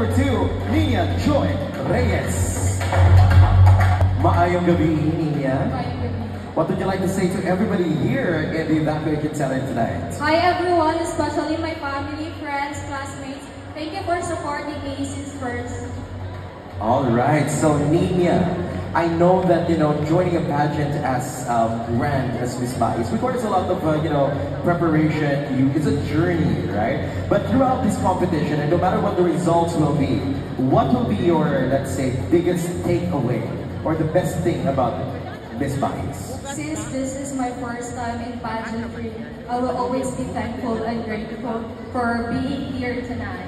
number 2, Nina Joy Reyes. Maayong gabi, Nina. What would you like to say to everybody here in the Evacuation Center tonight? Hi everyone, especially my family, friends, classmates. Thank you for supporting me since first. Alright, so Nina, I know that, joining a pageant as grand as Miss Mais requires a lot of, preparation. It's a journey, right? But throughout this competition, and no matter what the results will be, what will be your, let's say, biggest takeaway or the best thing about Miss Mais? Since this is my first time in pageantry, I will always be thankful and grateful for being here tonight.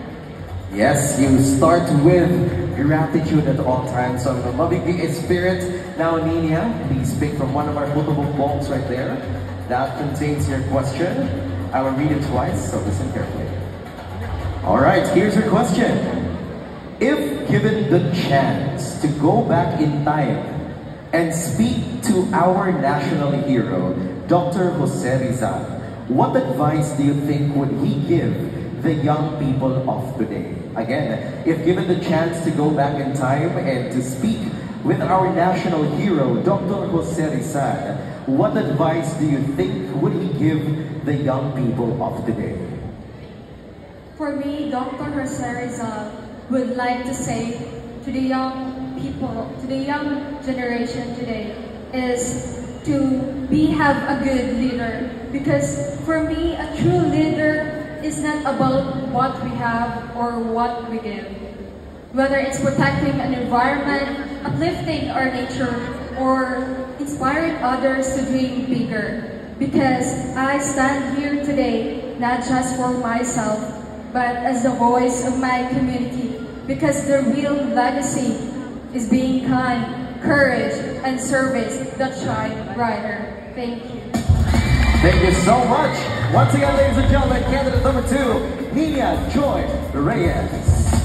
Yes, you start with gratitude at all times. So, mabigay spirit. Now, Nina, please pick from one of our multiple bowls right there. That contains your question. I will read it twice, so listen carefully. Alright, here's your question. If given the chance to go back in time and speak to our national hero, Dr. Jose Rizal, what advice do you think would he give the young people of today? Again, if given the chance to go back in time and to speak with our national hero, Dr. Jose Rizal, what advice do you think would he give the young people of today? For me, Dr. Jose Rizal would like to say to the young people, to the young generation today, is to have a good leader. Because for me, a true leader is not about what we have or what we give. Whether it's protecting an environment, uplifting our nature, or inspiring others to dream bigger. Because I stand here today, not just for myself, but as the voice of my community. Because the real legacy is being kind, courage, and service that shine brighter. Thank you. Thank you so much. Once again, ladies and gentlemen, candidate number 2, Nina Joy Reyes.